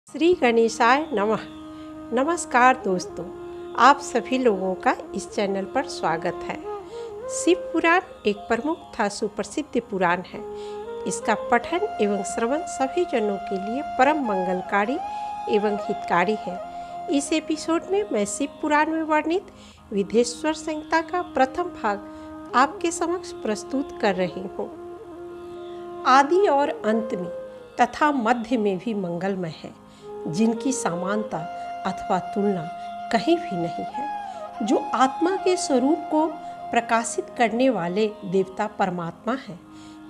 श्री गणेशाय नमः। नमस्कार दोस्तों, आप सभी लोगों का इस चैनल पर स्वागत है। शिव पुराण एक प्रमुख तथा सुप्रसिद्ध पुराण है। इसका पठन एवं श्रवण सभी जनों के लिए परम मंगलकारी एवं हितकारी है। इस एपिसोड में मैं शिव पुराण में वर्णित विदेश्वर संहिता का प्रथम भाग आपके समक्ष प्रस्तुत कर रही हूँ। आदि और अंत में तथा मध्य में भी मंगलमय है, जिनकी समानता अथवा तुलना कहीं भी नहीं है। जो आत्मा के स्वरूप को प्रकाशित करने वाले देवता परमात्मा हैं,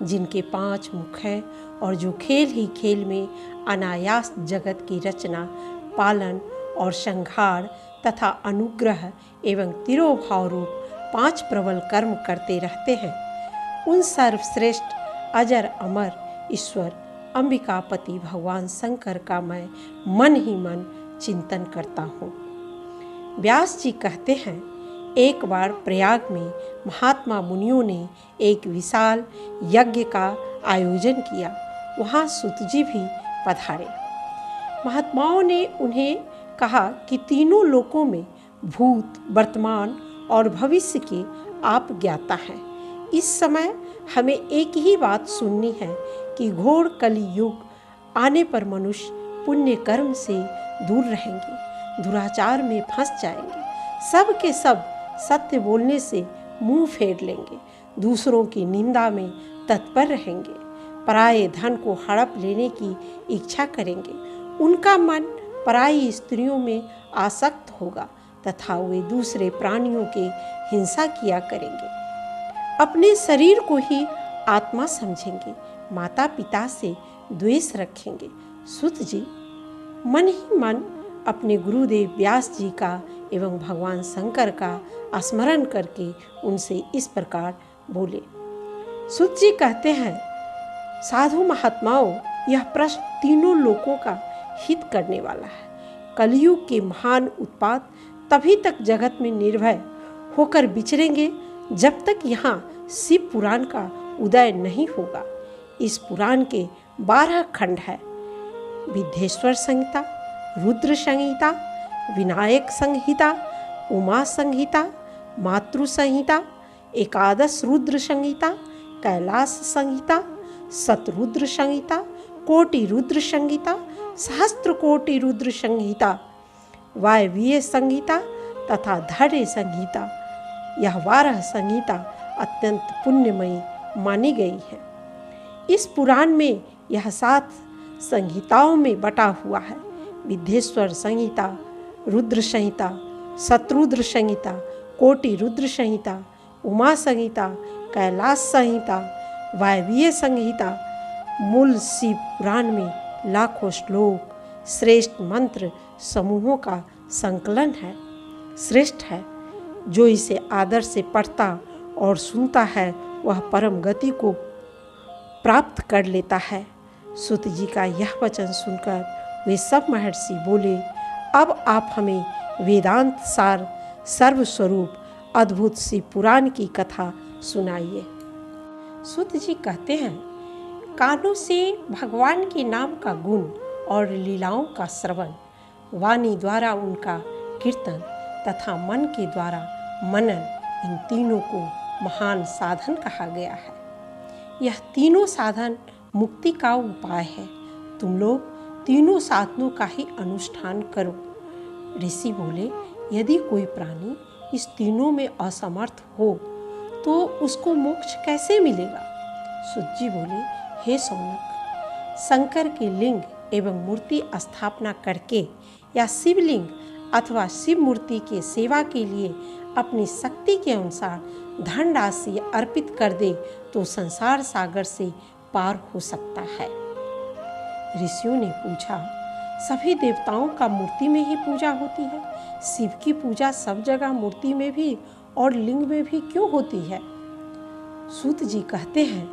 जिनके 5 मुख हैं और जो खेल ही खेल में अनायास जगत की रचना, पालन और संहार तथा अनुग्रह एवं तिरोभाव रूप 5 प्रबल कर्म करते रहते हैं, उन सर्वश्रेष्ठ अजर अमर ईश्वर अंबिकापति भगवान शंकर का मैं मन ही मन चिंतन करता हूँ। व्यास जी कहते हैं, एक बार प्रयाग में महात्मा मुनियों ने एक विशाल यज्ञ का आयोजन किया। वहाँ सूत जी भी पधारे। महात्माओं ने उन्हें कहा कि तीनों लोकों में भूत, वर्तमान और भविष्य के आप ज्ञाता हैं। इस समय हमें एक ही बात सुननी है कि घोर कलि युग आने पर मनुष्य पुण्य कर्म से दूर रहेंगे, दुराचार में फंस जाएंगे, सब के सब सत्य बोलने से मुंह फेर लेंगे, दूसरों की निंदा में तत्पर रहेंगे, पराये धन को हड़प लेने की इच्छा करेंगे, उनका मन पराई स्त्रियों में आसक्त होगा तथा वे दूसरे प्राणियों की हिंसा किया करेंगे, अपने शरीर को ही आत्मा समझेंगे, माता पिता से द्वेष रखेंगे। सूत जी मन ही मन अपने गुरुदेव व्यास जी का एवं भगवान शंकर का स्मरण करके उनसे इस प्रकार बोले। सूत जी कहते हैं, साधु महात्माओं, यह प्रश्न तीनों लोकों का हित करने वाला है। कलयुग के महान उत्पात तभी तक जगत में निर्भय होकर विचरेंगे जब तक यहाँ शिव पुराण का उदय नहीं होगा। इस पुराण के 12 खंड है। विदेश्वर संहिता, रुद्र संहिता, विनायक संहिता, उमा संहिता, मातृ संहिता, एकादश रुद्र संहिता, कैलाश संहिता, शतरुद्र संहिता, कोटि रुद्र संहिता, सहस्त्र कोटि रुद्र संहिता, वायवीय संहिता तथा धैर्य संहिता। यह 12 संहिता अत्यंत पुण्यमयी मानी गई है। इस पुराण में यह 7 संहिताओं में बटा हुआ है। विदेश्वर संहिता, रुद्र संहिता, शतरुद्र संहिता, कोटि रुद्र संहिता, उमा संहिता, कैलाश संहिता, वायवीय संहिता। मूल शिव पुराण में लाखों श्लोक, श्रेष्ठ मंत्र समूहों का संकलन है। श्रेष्ठ है, जो इसे आदर से पढ़ता और सुनता है वह परम गति को प्राप्त कर लेता है। सूत जी का यह वचन सुनकर वे सब महर्षि बोले, अब आप हमें वेदांत सार सर्वस्वरूप अद्भुत शिव पुराण की कथा सुनाइए। सूत जी कहते हैं, कानों से भगवान के नाम का गुण और लीलाओं का श्रवण, वाणी द्वारा उनका कीर्तन तथा मन के द्वारा मनन, इन तीनों को महान साधन कहा गया है। यह तीनों साधन मुक्ति का उपाय है। तुम लोग तीनों साधनों का ही अनुष्ठान करो। ऋषि बोले, यदि कोई प्राणी इस तीनों में असमर्थ हो तो उसको मोक्ष कैसे मिलेगा? सूत जी बोले, हे सौनक, शंकर के लिंग एवं मूर्ति स्थापना करके या शिवलिंग अथवा शिव मूर्ति के सेवा के लिए अपनी शक्ति के अनुसार धन राशि अर्पित कर दे तो संसार सागर से पार हो सकता है। ऋषियों ने पूछा, सभी देवताओं का मूर्ति में ही पूजा होती है, शिव की पूजा सब जगह मूर्ति में भी और लिंग में भी क्यों होती है? सूत जी कहते हैं,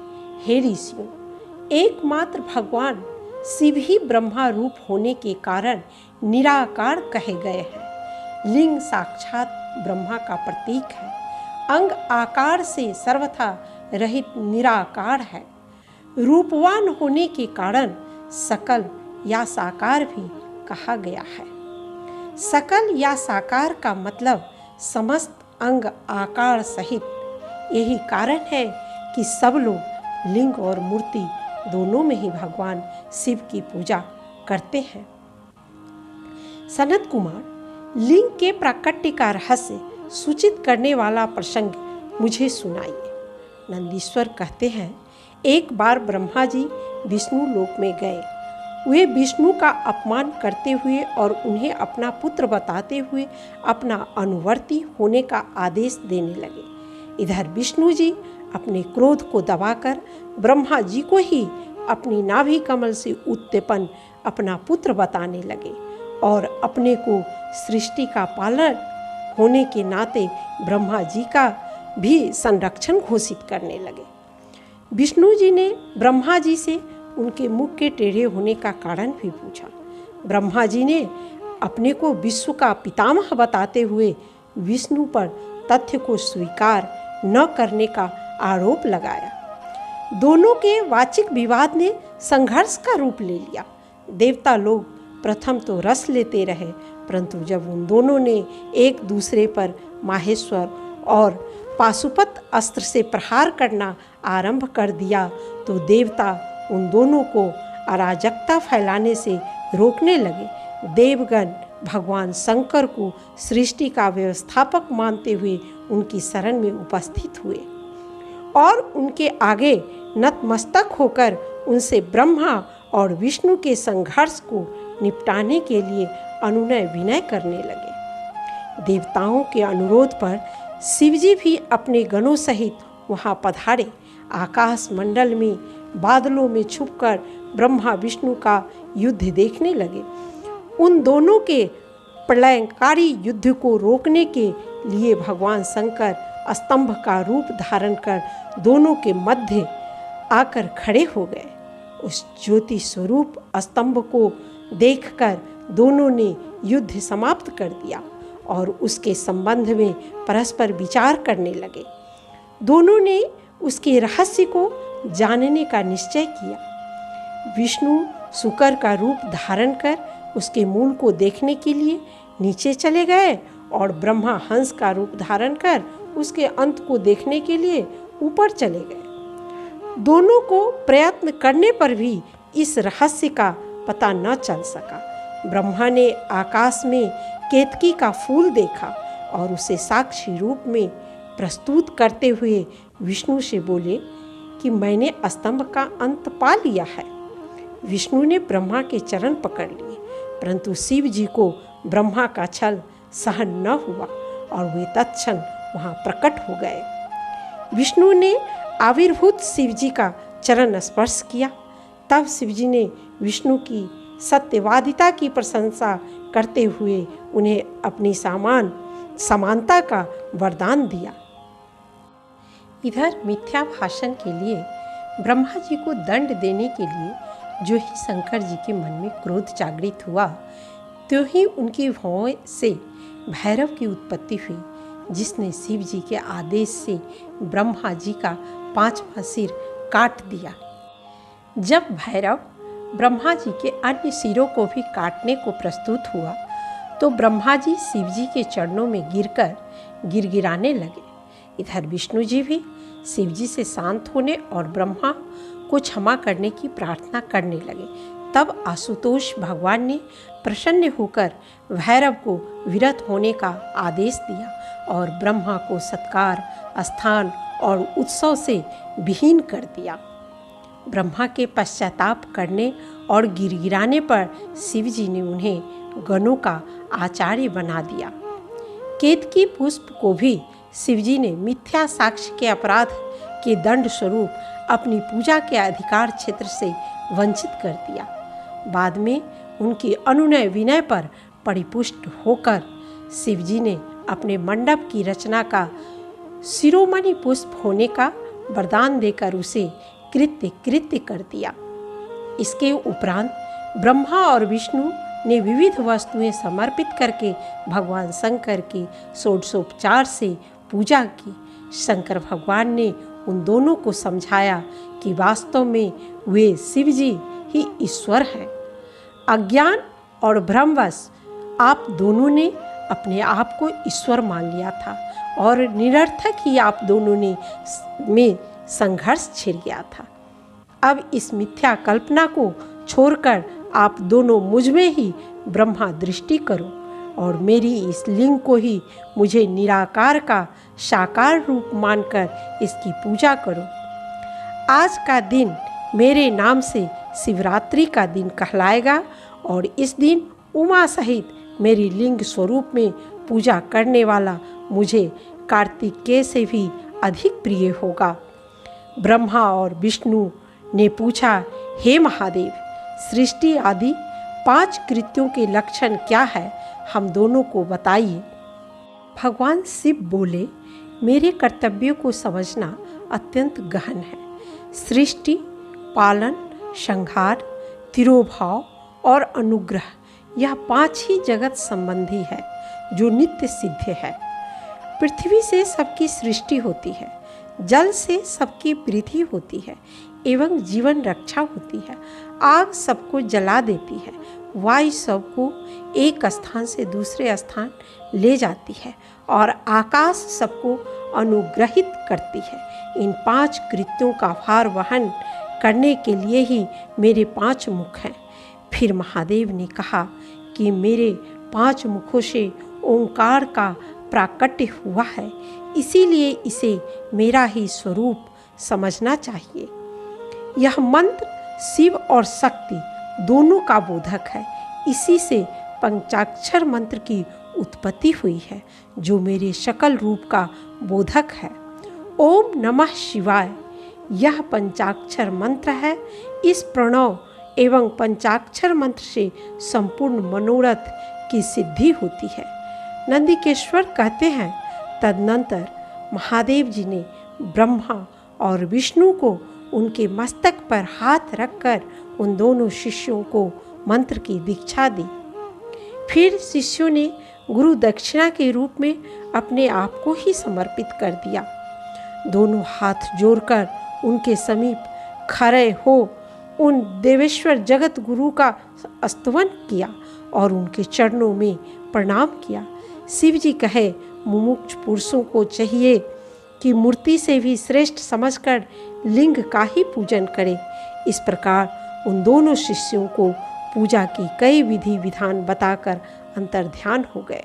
हे ऋषियों, एकमात्र भगवान शिव ही ब्रह्मा रूप होने के कारण निराकार कहे गए हैं। लिंग साक्षात ब्रह्मा का प्रतीक है। अंग आकार से सर्वथा रहित निराकार है। रूपवान होने के कारण सकल या साकार भी कहा गया है। सकल या साकार का मतलब समस्त अंग आकार सहित। यही कारण है कि सब लोग लिंग और मूर्ति दोनों में ही भगवान शिव की पूजा करते हैं। सनत कुमार, लिंग के प्राकट्य का रहस्य सूचित करने वाला प्रसंग मुझे सुनाइए। नंदीश्वर कहते हैं, एक बार ब्रह्मा जी विष्णु लोक में गए। वे विष्णु का अपमान करते हुए और उन्हें अपना पुत्र बताते हुए अपना अनुवर्ती होने का आदेश देने लगे। इधर विष्णु जी अपने क्रोध को दबाकर ब्रह्मा जी को ही अपनी नाभि कमल से उत्पन्न अपना पुत्र बताने लगे और अपने को सृष्टि का पालक होने के नाते ब्रह्मा जी का भी संरक्षण घोषित करने लगे। विष्णु जी ने ब्रह्मा जी से उनके मुख के टेढ़े होने का कारण भी पूछा। ब्रह्मा जी ने अपने को विश्व का पितामह बताते हुए विष्णु पर तथ्य को स्वीकार न करने का आरोप लगाया। दोनों के वाचिक विवाद ने संघर्ष का रूप ले लिया। देवता लोग प्रथम तो रस लेते रहे, परंतु जब उन दोनों ने एक दूसरे पर माहेश्वर और पाशुपत अस्त्र से प्रहार करना आरंभ कर दिया तो देवता उन दोनों को अराजकता फैलाने से रोकने लगे। देवगण भगवान शंकर को सृष्टि का व्यवस्थापक मानते हुए उनकी शरण में उपस्थित हुए और उनके आगे नतमस्तक होकर उनसे ब्रह्मा और विष्णु के संघर्ष को निपटाने के लिए अनुनय विनय करने लगे। देवताओं के अनुरोध पर शिवजी भी अपने गणों सहित वहां पधारे। आकाश मंडल में बादलों में छुपकर ब्रह्मा विष्णु का युद्ध देखने लगे। उन दोनों के प्रलयकारी युद्ध को रोकने के लिए भगवान शंकर स्तंभ का रूप धारण कर दोनों के मध्य आकर खड़े हो गए। उस ज्योति स्वरूप स्तंभ को देखकर दोनों ने युद्ध समाप्त कर दिया और उसके संबंध में परस्पर विचार करने लगे। दोनों ने उसके रहस्य को जानने का निश्चय किया। विष्णु शुकर का रूप धारण कर उसके मूल को देखने के लिए नीचे चले गए और ब्रह्मा हंस का रूप धारण कर उसके अंत को देखने के लिए ऊपर चले गए। दोनों को प्रयत्न करने पर भी इस रहस्य का पता न चल सका। ब्रह्मा ने आकाश में केतकी का फूल देखा और उसे साक्षी रूप में प्रस्तुत करते हुए विष्णु से बोले कि मैंने स्तंभ का अंत पा लिया है। विष्णु ने ब्रह्मा के चरण पकड़ लिए, परंतु शिव जी को ब्रह्मा का छल सहन न हुआ और वे तत्क्षण वहां प्रकट हो गए। विष्णु ने आविर्भूत शिव जी का चरण स्पर्श किया। तब शिव जी ने विष्णु की सत्यवादिता की प्रशंसा करते हुए उन्हें अपनी समानता का वरदान दिया। इधर मिथ्या भाषण के लिए ब्रह्मा जी को दंड देने के लिए जो ही शंकर जी के मन में क्रोध जागृत हुआ, त्यों ही उनकी भौं से भैरव की उत्पत्ति हुई, जिसने शिव जी के आदेश से ब्रह्मा जी का 5वां सिर काट दिया। जब भैरव ब्रह्मा जी के अन्य सिरों को भी काटने को प्रस्तुत हुआ तो ब्रह्मा जी शिव जी के चरणों में गिरकर गिड़गिड़ाने लगे। इधर विष्णु जी भी शिव जी से शांत होने और ब्रह्मा को क्षमा करने की प्रार्थना करने लगे। तब आशुतोष भगवान ने प्रसन्न होकर भैरव को विरत होने का आदेश दिया और ब्रह्मा को सत्कार, स्थान और उत्सव से विहीन कर दिया। ब्रह्मा के पश्चाताप करने और गिड़गिड़ाने पर शिव जी ने उन्हें गणों का आचार्य बना दिया। केतकी पुष्प को भी शिवजी ने मिथ्या साक्ष्य के अपराध के दंड स्वरूप अपनी पूजा के अधिकार क्षेत्र से वंचित कर दिया। बाद में उनके अनुनय विनय पर परिपुष्ट होकर शिवजी ने अपने मंडप की रचना का शिरोमणि पुष्प होने का वरदान देकर उसे कृत्य कर दिया। इसके उपरांत ब्रह्मा और विष्णु ने विविध वस्तुएं समर्पित करके भगवान शंकर की षोडशोपचार से पूजा की। शंकर भगवान ने उन दोनों को समझाया कि वास्तव में वे शिव जी ही ईश्वर हैं। अज्ञान और भ्रमवश आप दोनों ने अपने आप को ईश्वर मान लिया था और निरर्थक ही आप दोनों ने में संघर्ष छिड़ गया था। अब इस मिथ्या कल्पना को छोड़कर आप दोनों मुझ में ही ब्रह्मा दृष्टि करो और मेरी इस लिंग को ही मुझे निराकार का साकार रूप मानकर इसकी पूजा करो। आज का दिन मेरे नाम से शिवरात्रि का दिन कहलाएगा और इस दिन उमा सहित मेरी लिंग स्वरूप में पूजा करने वाला मुझे कार्तिकेय से भी अधिक प्रिय होगा। ब्रह्मा और विष्णु ने पूछा, हे महादेव, सृष्टि आदि 5 कृत्यों के लक्षण क्या है, हम दोनों को बताइए। भगवान शिव बोले, मेरे कर्तव्यों को समझना अत्यंत गहन है। सृष्टि, पालन, संहार, तिरोभाव और अनुग्रह, यह 5 ही जगत संबंधी है जो नित्य सिद्ध है। पृथ्वी से सबकी सृष्टि होती है, जल से सबकी वृद्धि होती है एवं जीवन रक्षा होती है। आग सबको जला देती है, वायु सबको एक स्थान से दूसरे स्थान ले जाती है और आकाश सबको अनुग्रहित करती है। इन 5 कृत्यों का भार वहन करने के लिए ही मेरे 5 मुख हैं। फिर महादेव ने कहा कि मेरे 5 मुखों से ओंकार का प्राकट्य हुआ है, इसीलिए इसे मेरा ही स्वरूप समझना चाहिए। यह मंत्र शिव और शक्ति दोनों का बोधक है। इसी से पंचाक्षर मंत्र की उत्पत्ति हुई है जो मेरे सकल रूप का बोधक है। ओम नमः शिवाय यह पंचाक्षर मंत्र है। इस प्रणव एवं पंचाक्षर मंत्र से संपूर्ण मनोरथ की सिद्धि होती है। नंदिकेश्वर कहते हैं, तदनंतर महादेव जी ने ब्रह्मा और विष्णु को उनके मस्तक पर हाथ रखकर उन दोनों शिष्यों को मंत्र की दीक्षा दी। फिर शिष्यों ने गुरु दक्षिणा के रूप में अपने आप को ही समर्पित कर दिया। दोनों हाथ जोड़कर उनके समीप खड़े हो उन देवेश्वर जगत गुरु का स्तवन किया और उनके चरणों में प्रणाम किया। शिव जी कहे, मुमुक्ष पुरुषों को चाहिए कि मूर्ति से भी श्रेष्ठ समझकर लिंग का ही पूजन करें। इस प्रकार उन दोनों शिष्यों को पूजा की कई विधि विधान बताकर अंतर्ध्यान हो गए।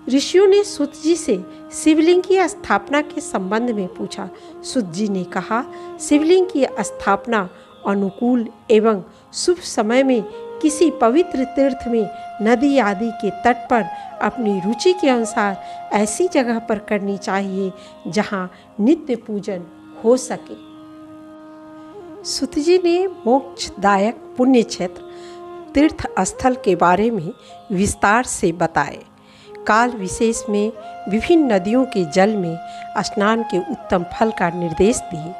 ऋषियों ने सूत जी से शिवलिंग की स्थापना के संबंध में पूछा। सूत जी ने कहा, शिवलिंग की स्थापना अनुकूल एवं शुभ समय में किसी पवित्र तीर्थ में, नदी आदि के तट पर अपनी रुचि के अनुसार ऐसी जगह पर करनी चाहिए जहाँ नित्य पूजन हो सके। सूत जी ने मोक्षदायक पुण्य क्षेत्र तीर्थ स्थल के बारे में विस्तार से बताए। काल विशेष में विभिन्न नदियों के जल में स्नान के उत्तम फल का निर्देश दिए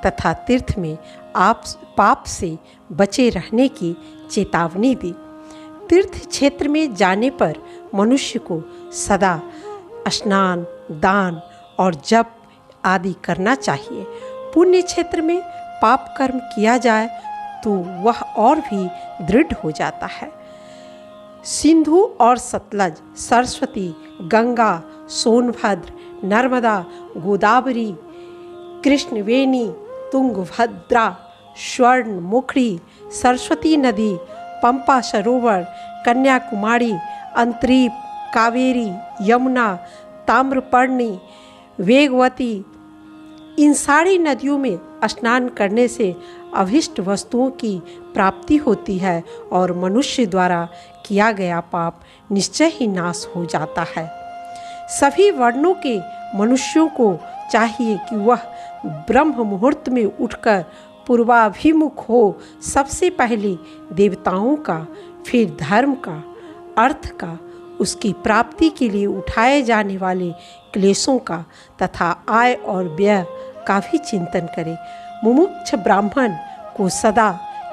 तथा तीर्थ में पाप से बचे रहने की चेतावनी दी। तीर्थ क्षेत्र में जाने पर मनुष्य को सदा स्नान, दान और जप आदि करना चाहिए। पुण्य क्षेत्र में पाप कर्म किया जाए तो वह और भी दृढ़ हो जाता है। सिंधु और सतलज, सरस्वती, गंगा, सोनभद्र, नर्मदा, गोदावरी, कृष्णवेणी, तुंगभद्रा, स्वर्णमुखी, सरस्वती नदी, पंपा सरोवर, कन्याकुमारी, अंतरीप, कावेरी, यमुना, ताम्रपर्णी, वेगवती, इन सारी नदियों में स्नान करने से अभिष्ट वस्तुओं की प्राप्ति होती है और मनुष्य द्वारा किया गया पाप निश्चय ही नाश हो जाता है। सभी वर्णों के मनुष्यों को चाहिए कि वह ब्रह्म मुहूर्त में उठकर पूर्वाभिमुख हो। सबसे पहले देवताओं का, फिर धर्म का, अर्थ का, उसकी प्राप्ति के लिए उठाए जाने वाले क्लेशों का तथा आय और व्यय का भी चिंतन करें। मुमुक्ष ब्राह्मण को सदा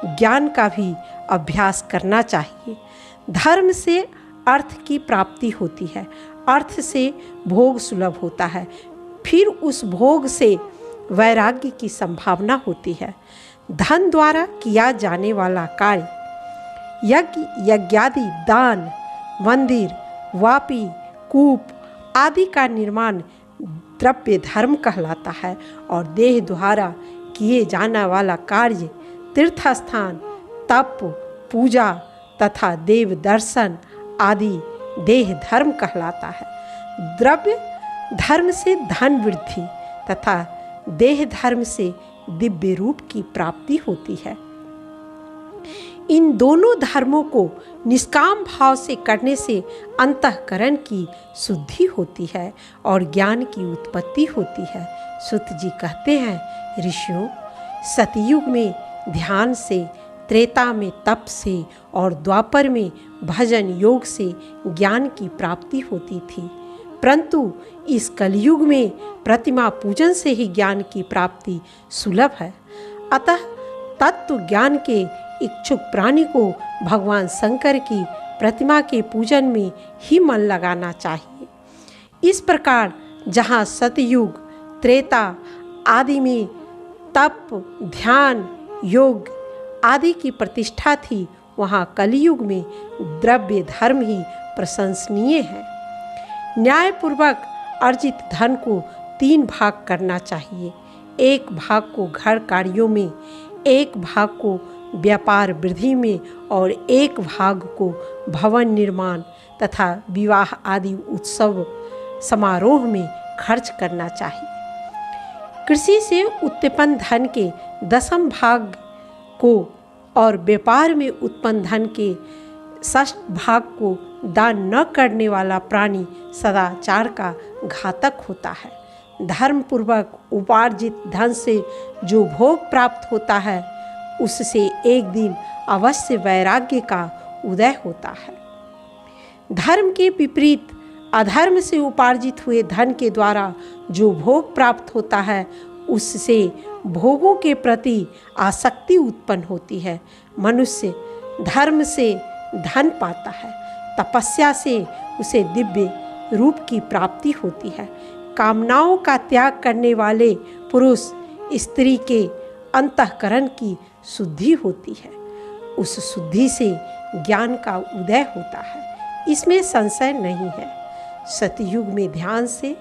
ज्ञान का भी अभ्यास करना चाहिए। धर्म से अर्थ की प्राप्ति होती है, अर्थ से भोग सुलभ होता है, फिर उस भोग से वैराग्य की संभावना होती है। धन द्वारा किया जाने वाला कार्य यज्ञ यज्ञादि दान, मंदिर, वापी, कूप आदि का निर्माण द्रव्य धर्म कहलाता है और देह द्वारा किए जाने वाला कार्य तीर्थ स्थान, तप, पूजा तथा देव दर्शन आदि देह धर्म कहलाता है। द्रव्य धर्म से धन वृद्धि तथा देह धर्म से दिव्य रूप की प्राप्ति होती है। इन दोनों धर्मों को निष्काम भाव से करने से अंतःकरण की शुद्धि होती है और ज्ञान की उत्पत्ति होती है। सूत जी कहते हैं, ऋषियों, सतयुग में ध्यान से, त्रेता में तप से और द्वापर में भजन योग से ज्ञान की प्राप्ति होती थी, परंतु इस कलयुग में प्रतिमा पूजन से ही ज्ञान की प्राप्ति सुलभ है। अतः तत्व ज्ञान के इच्छुक प्राणी को भगवान शंकर की प्रतिमा के पूजन में ही मन लगाना चाहिए। इस प्रकार जहाँ सतयुग, त्रेता आदि में तप, ध्यान, योग आदि की प्रतिष्ठा थी, वहाँ कलयुग में द्रव्य धर्म ही प्रशंसनीय है। न्यायपूर्वक अर्जित धन को 3 भाग करना चाहिए। एक भाग को घर कार्यों में, एक भाग को व्यापार वृद्धि में और एक भाग को भवन निर्माण तथा विवाह आदि उत्सव समारोह में खर्च करना चाहिए। कृषि से उत्पन्न धन के 10वां भाग को और व्यापार में उत्पन्न धन के 6 भाग को दान न करने वाला प्राणी सदाचार का घातक होता है। धर्मपूर्वक उपार्जित धन से जो भोग प्राप्त होता है, उससे एक दिन अवश्य वैराग्य का उदय होता है। धर्म के विपरीत अधर्म से उपार्जित हुए धन के द्वारा जो भोग प्राप्त होता है, उससे भोगों के प्रति आसक्ति उत्पन्न होती है। मनुष्य धर्म से धन पाता है, तपस्या से उसे दिव्य रूप की प्राप्ति होती है। कामनाओं का त्याग करने वाले पुरुष स्त्री के अंतःकरण की शुद्धि होती है। उस शुद्धि से ज्ञान का उदय होता है, इसमें संशय नहीं है। सतयुग में ध्यान से,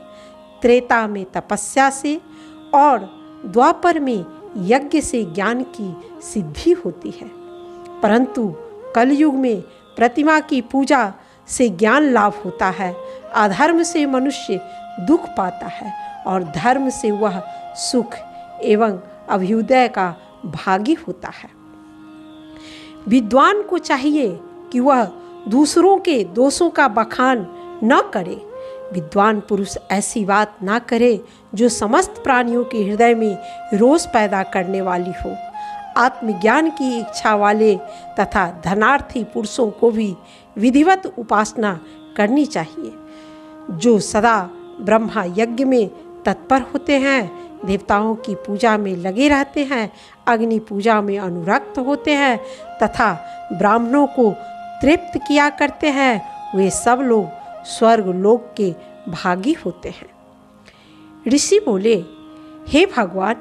त्रेता में तपस्या से और द्वापर में यज्ञ से ज्ञान की सिद्धि होती है, परंतु कलयुग में प्रतिमा की पूजा से ज्ञान लाभ होता है। अधर्म से मनुष्य दुख पाता है और धर्म से वह सुख एवं अभ्युदय का भागी होता है। विद्वान को चाहिए कि वह दूसरों के दोषों का बखान न करे। विद्वान पुरुष ऐसी बात ना करे जो समस्त प्राणियों के हृदय में रोष पैदा करने वाली हो। आत्मज्ञान की इच्छा वाले तथा धनार्थी पुरुषों को भी विधिवत उपासना करनी चाहिए। जो सदा ब्रह्मा यज्ञ में तत्पर होते हैं, देवताओं की पूजा में लगे रहते हैं, अग्नि पूजा में अनुरक्त होते हैं तथा ब्राह्मणों को तृप्त किया करते हैं, वे सब लोग स्वर्ग लोक के भागी होते हैं। ऋषि बोले, हे भगवान,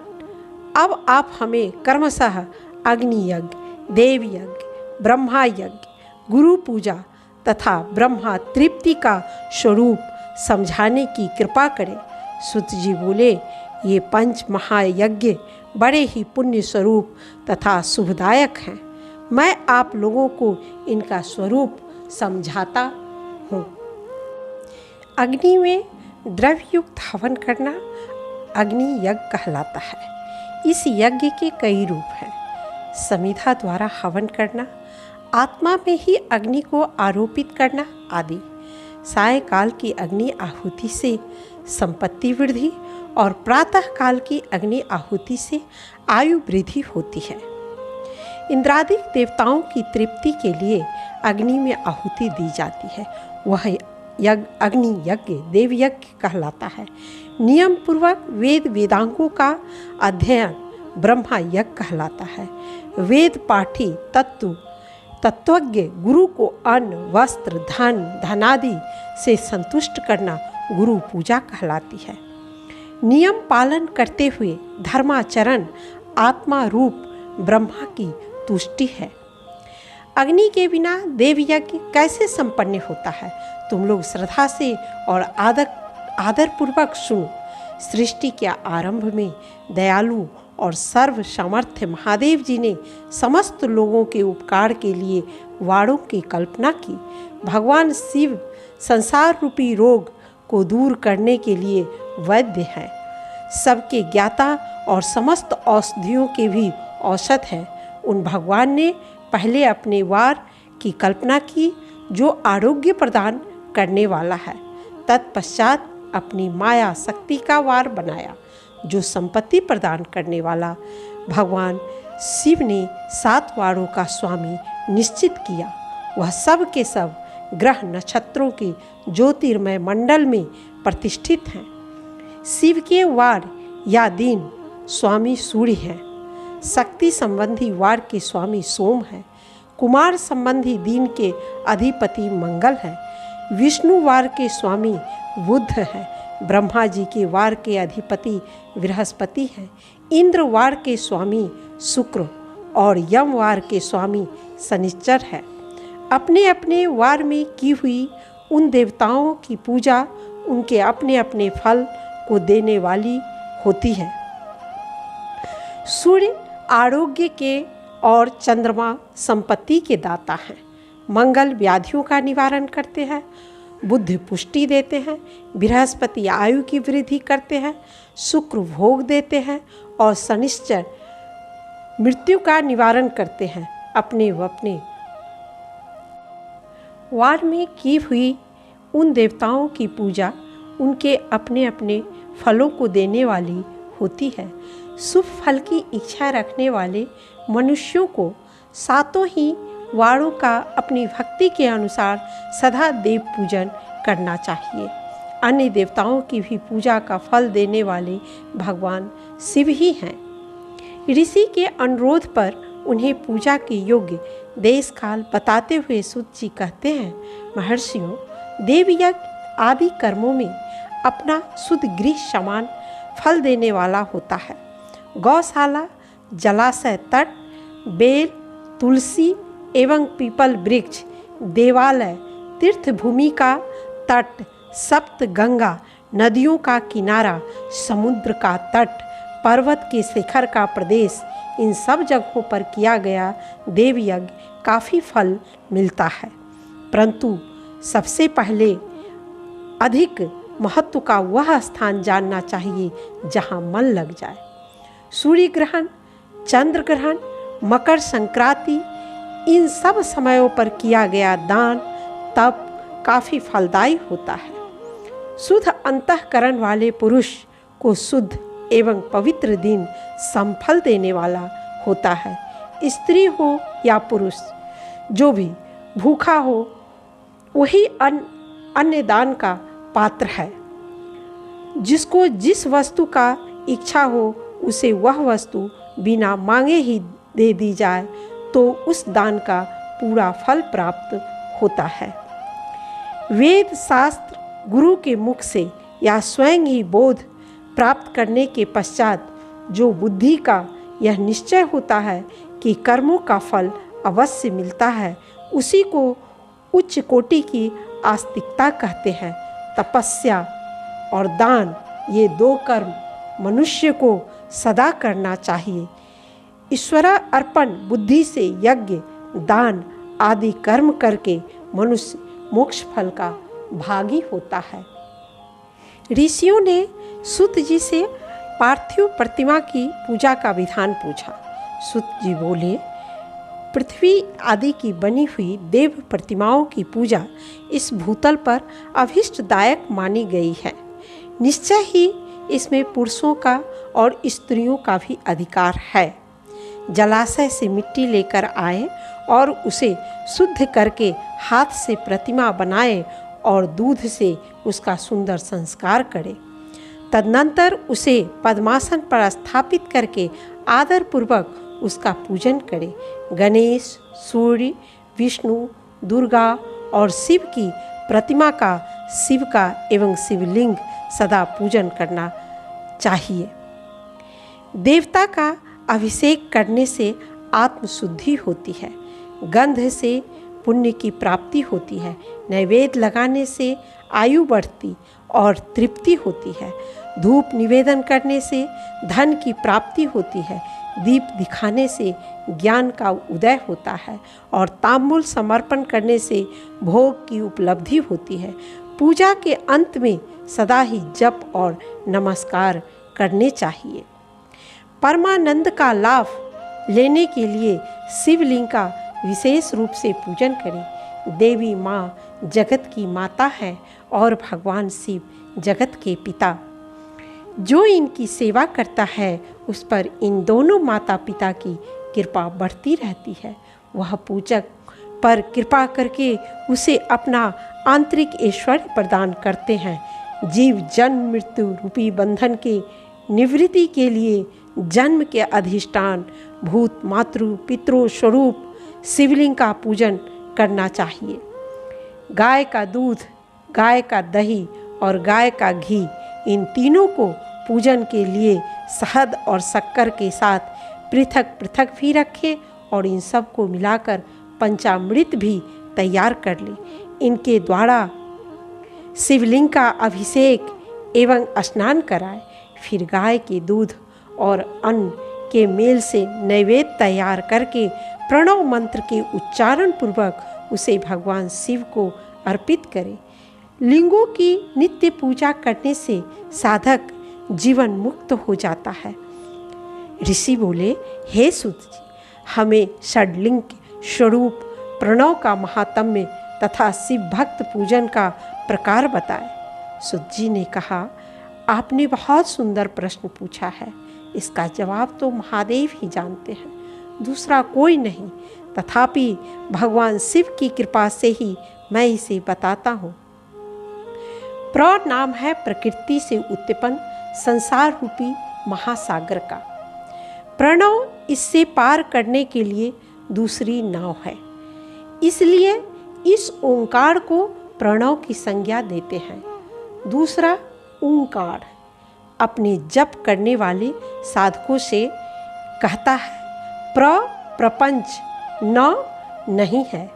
अब आप हमें क्रमशः अग्नि यज्ञ, देव यज्ञ, ब्रह्मा यज्ञ, गुरु पूजा तथा ब्रह्मा तृप्ति का स्वरूप समझाने की कृपा करें। सूत जी बोले, ये 5 महायज्ञ बड़े ही पुण्य स्वरूप तथा शुभदायक हैं। मैं आप लोगों को इनका स्वरूप समझाता हूँ। अग्नि में द्रव्ययुक्त हवन करना अग्नि यज्ञ कहलाता है। इस यज्ञ के कई रूप हैं। समिधा द्वारा हवन करना, आत्मा में ही अग्नि को आरोपित करना आदि। सायकाल की अग्नि आहुति से संपत्ति वृद्धि और प्रातः काल की अग्नि आहुति से आयु वृद्धि होती है। इंद्रादिक देवताओं की तृप्ति के लिए अग्नि में आहुति दी जाती है। वह यज्ञ अग्नि यज्ञ देव यज्ञ कहलाता है। नियम पूर्वक वेद वेदांगों का अध्ययन ब्रह्मा यज्ञ कहलाता है। वेद पाठी तत्वज्ञ गुरु को अन्न, वस्त्र, धन, धनादि से संतुष्ट करना गुरु पूजा कहलाती है। नियम पालन करते हुए धर्माचरण आत्मा रूप ब्रह्मा की तुष्टि है। अग्नि के बिना देव यज्ञ कैसे संपन्न होता है? तुम लोग श्रद्धा से और आदर पूर्वक सुनो। सृष्टि के आरंभ में दयालु और सर्व सामर्थ्य महादेव जी ने समस्त लोगों के उपकार के लिए वाणों की कल्पना की। भगवान शिव संसार रूपी रोग को दूर करने के लिए वैद्य हैं, सबके ज्ञाता और समस्त औषधियों के भी औषध हैं। उन भगवान ने पहले अपने वार की कल्पना की जो आरोग्य प्रदान करने वाला है। तत्पश्चात अपनी माया शक्ति का वार बनाया जो संपत्ति प्रदान करने वाला। भगवान शिव ने 7 वारों का स्वामी निश्चित किया। वह सब के सब ग्रह नक्षत्रों के ज्योतिर्मय मंडल में प्रतिष्ठित हैं। शिव के वार या दिन स्वामी सूर्य हैं। शक्ति संबंधी वार के स्वामी सोम हैं। कुमार संबंधी दिन के अधिपति मंगल हैं। विष्णु वार के स्वामी बुध हैं। ब्रह्मा जी के वार के अधिपति बृहस्पति हैं। इंद्र वार के स्वामी शुक्र और यम वार के स्वामी शनिश्चर है। अपने अपने वार में की हुई उन देवताओं की पूजा उनके अपने अपने फल को देने वाली होती है। सूर्य आरोग्य के और चंद्रमा संपत्ति के दाता हैं। मंगल व्याधियों का निवारण करते हैं। बुध पुष्टि देते हैं। बृहस्पति आयु की वृद्धि करते हैं। शुक्र भोग देते हैं और शनिश्चर मृत्यु का निवारण करते हैं। अपने वार में की हुई उन देवताओं की पूजा उनके अपने अपने फलों को देने वाली होती है। शुभ फल की इच्छा रखने वाले मनुष्यों को 7 ही वारों का अपनी भक्ति के अनुसार सदा देव पूजन करना चाहिए। अन्य देवताओं की भी पूजा का फल देने वाले भगवान शिव ही हैं। ऋषि के अनुरोध पर उन्हें पूजा के योग्य देश काल बताते हुए सूत जी कहते हैं, महर्षियों, देव यज्ञ आदि कर्मों में अपना शुद्ध गृह समान फल देने वाला होता है। गौशाला, जलाशय तट, बेल, तुलसी एवं पीपल वृक्ष, देवालय, तीर्थ भूमि का तट, सप्त गंगा, नदियों का किनारा, समुद्र का तट, पर्वत के शिखर का प्रदेश, इन सब जगहों पर किया गया देव यज्ञ काफ़ी फल मिलता है। परंतु सबसे पहले अधिक महत्व का वह स्थान जानना चाहिए जहाँ मन लग जाए। सूर्य ग्रहण, चंद्र ग्रहण, मकर संक्रांति, इन सब समयों पर किया गया दान तप काफ़ी फलदायी होता है। शुद्ध अंतःकरण वाले पुरुष को शुद्ध एवं पवित्र दिन संफल देने वाला होता है। स्त्री हो या पुरुष, जो भी भूखा हो वही अन्य दान का पात्र है। जिसको जिस वस्तु का इच्छा हो उसे वह वस्तु बिना मांगे ही दे दी जाए तो उस दान का पूरा फल प्राप्त होता है। वेद शास्त्र गुरु के मुख से या स्वयं ही बोध प्राप्त करने के पश्चात जो बुद्धि का यह निश्चय होता है कि कर्मों का फल अवश्य मिलता है, उसी को उच्च कोटि की आस्तिकता कहते हैं। तपस्या और दान, ये 2 कर्म मनुष्य को सदा करना चाहिए। ईश्वरा अर्पण बुद्धि से यज्ञ, दान आदि कर्म करके मनुष्य मोक्ष फल का भागी होता है। ऋषियों ने सूत जी से पार्थिव प्रतिमा की पूजा का विधान पूछा। सूत जी बोले, पृथ्वी आदि की बनी हुई देव प्रतिमाओं की पूजा इस भूतल पर अभीष्टदायक मानी गई है। निश्चय ही इसमें पुरुषों का और स्त्रियों का भी अधिकार है। जलाशय से मिट्टी लेकर आए और उसे शुद्ध करके हाथ से प्रतिमा बनाए और दूध से उसका सुंदर संस्कार करें। तदनंतर उसे पद्मासन पर स्थापित करके आदरपूर्वक उसका पूजन करें। गणेश, सूर्य, विष्णु, दुर्गा और शिव की प्रतिमा का, शिव का एवं शिवलिंग सदा पूजन करना चाहिए। देवता का अभिषेक करने से आत्मशुद्धि होती है। गंध से पुण्य की प्राप्ति होती है, नैवेद्य लगाने से आयु बढ़ती और तृप्ति होती है, धूप निवेदन करने से धन की प्राप्ति होती है, दीप दिखाने से ज्ञान का उदय होता है और तांबूल समर्पण करने से भोग की उपलब्धि होती है। पूजा के अंत में सदा ही जप और नमस्कार करने चाहिए। परमानंद का लाभ लेने के लिए शिवलिंग का विशेष रूप से पूजन करें। देवी माँ जगत की माता है और भगवान शिव जगत के पिता। जो इनकी सेवा करता है उस पर इन दोनों माता पिता की कृपा बढ़ती रहती है। वह पूजक पर कृपा करके उसे अपना आंतरिक ऐश्वर्य प्रदान करते हैं। जीव जन्म मृत्यु रूपी बंधन के निवृत्ति के लिए जन्म के अधिष्ठान भूत मातृ पितरों स्वरूप शिवलिंग का पूजन करना चाहिए। गाय का दूध, गाय का दही और गाय का घी, इन तीनों को पूजन के लिए शहद और शक्कर के साथ पृथक पृथक भी रखें और इन सब को मिलाकर पंचामृत भी तैयार कर लें। इनके द्वारा शिवलिंग का अभिषेक एवं स्नान कराएं। फिर गाय के दूध और अन्न के मेल से नैवेद्य तैयार करके प्रणव मंत्र के उच्चारण पूर्वक उसे भगवान शिव को अर्पित करें। लिंगों की नित्य पूजा करने से साधक जीवन मुक्त हो जाता है। ऋषि बोले, हे सूत जी, हमें षड्लिंग स्वरूप प्रणव का महात्म्य तथा शिव भक्त पूजन का प्रकार बताए। सूत जी ने कहा, आपने बहुत सुंदर प्रश्न पूछा है। इसका जवाब तो महादेव ही जानते हैं, दूसरा कोई नहीं। तथापि भगवान शिव की कृपा से ही मैं इसे बताता हूँ। प्र नाम है प्रकृति से उत्पन्न संसार रूपी महासागर का। प्रणव इससे पार करने के लिए दूसरी नाव है, इसलिए इस ओंकार को प्रणव की संज्ञा देते हैं। दूसरा ओंकार अपने जप करने वाले साधकों से कहता है, प्रपंच न नहीं है।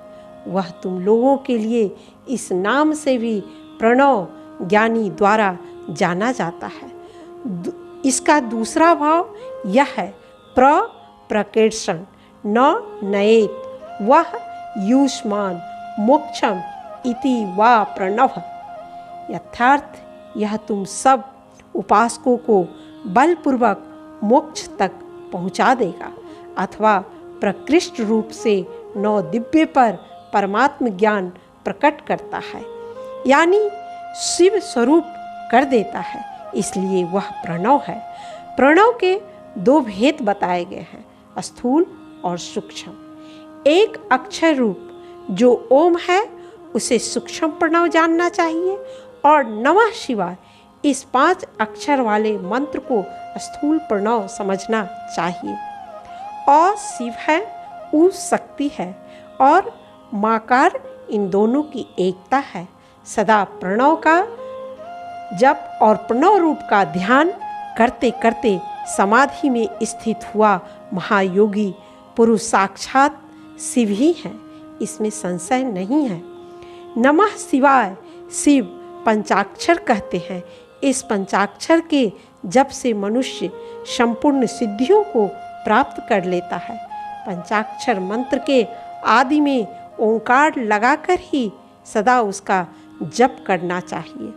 वह तुम लोगों के लिए इस नाम से भी प्रणव ज्ञानी द्वारा जाना जाता है। इसका दूसरा भाव यह है, प्रकृषण न नयेत, वह युष्मान मोक्षम इति वा प्रणव। यथार्थ यह तुम सब उपासकों को बलपूर्वक मोक्ष तक पहुंचा देगा अथवा प्रकृष्ट रूप से नौ दिव्य पर परमात्म ज्ञान प्रकट करता है, यानी शिव स्वरूप कर देता है। इसलिए वह प्रणव है। प्रणव के दो भेद बताए गए हैं, स्थूल और सूक्ष्म। एक अक्षर रूप जो ओम है उसे सूक्ष्म प्रणव जानना चाहिए और नमः शिवाय इस 5 अक्षर वाले मंत्र को स्थूल प्रणव समझना चाहिए। और शिव है, उ शक्ति है और माकार, इन दोनों की एकता है। सदा प्रणव का जप और प्रणव रूप का ध्यान करते करते समाधि में स्थित हुआ महायोगी पुरुष साक्षात शिव ही है, इसमें संशय नहीं है। नमः शिवाय शिव पंचाक्षर कहते हैं। इस पंचाक्षर के जप से मनुष्य संपूर्ण सिद्धियों को प्राप्त कर लेता है। पंचाक्षर मंत्र के आदि में ओंकार लगाकर ही सदा उसका जप करना चाहिए।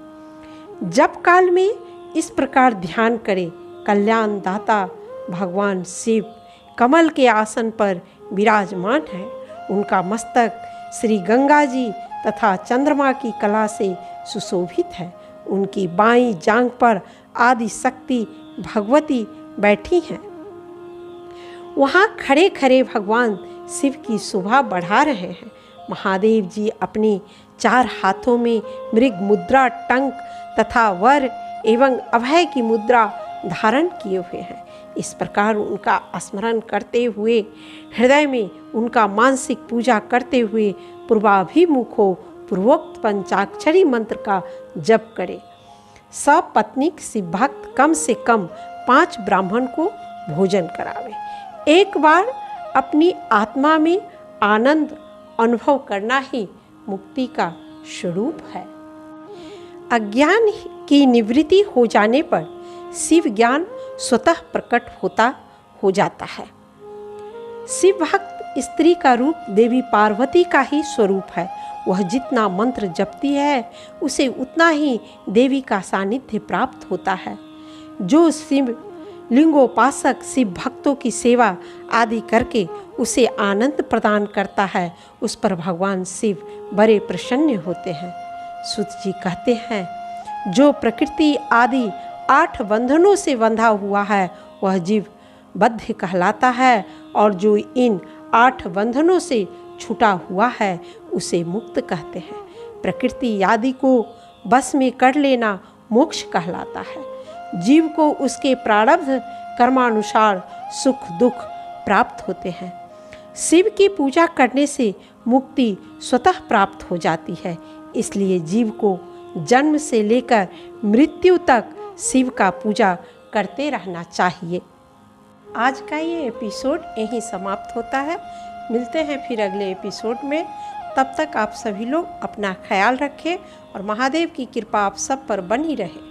जप काल में इस प्रकार ध्यान करें, कल्याण दाता भगवान शिव कमल के आसन पर विराजमान है। उनका मस्तक श्री गंगा जी तथा चंद्रमा की कला से सुशोभित है। उनकी बाईं जांघ पर आदि शक्ति भगवती बैठी हैं। वहाँ खड़े खड़े भगवान शिव की शोभा बढ़ा रहे हैं। महादेव जी अपने 4 हाथों में मृग मुद्रा, टंक तथा वर एवं अभय की मुद्रा धारण किए हुए हैं। इस प्रकार उनका स्मरण करते हुए हृदय में उनका मानसिक पूजा करते हुए पूर्वाभिमुख हो पूर्वोक्त पंचाक्षरी मंत्र का जप करें। सपत्नीक शिव भक्त कम से कम 5 ब्राह्मण को भोजन करावे। एक बार अपनी आत्मा में आनंद अनुभव करना ही मुक्ति का स्वरूप है। अज्ञान की निवृत्ति हो जाने पर शिव ज्ञान स्वतः प्रकट हो जाता है। शिव भक्त स्त्री का रूप देवी पार्वती का ही स्वरूप है। वह जितना मंत्र जपती है उसे उतना ही देवी का सानिध्य प्राप्त होता है। जो शिव लिंगोपासक शिव भक्तों की सेवा आदि करके उसे आनंद प्रदान करता है, उस पर भगवान शिव बड़े प्रसन्न होते हैं। सूत जी कहते हैं, जो प्रकृति आदि 8 बंधनों से बंधा हुआ है वह जीव बद्ध कहलाता है, और जो इन 8 बंधनों से छूटा हुआ है उसे मुक्त कहते हैं। प्रकृति आदि को बस में कर लेना मोक्ष कहलाता है। जीव को उसके प्रारब्ध कर्मानुसार सुख दुख प्राप्त होते हैं। शिव की पूजा करने से मुक्ति स्वतः प्राप्त हो जाती है। इसलिए जीव को जन्म से लेकर मृत्यु तक शिव का पूजा करते रहना चाहिए। आज का ये एपिसोड यहीं समाप्त होता है। मिलते हैं फिर अगले एपिसोड में। तब तक आप सभी लोग अपना ख्याल रखें और महादेव की कृपा आप सब पर बनी रहे।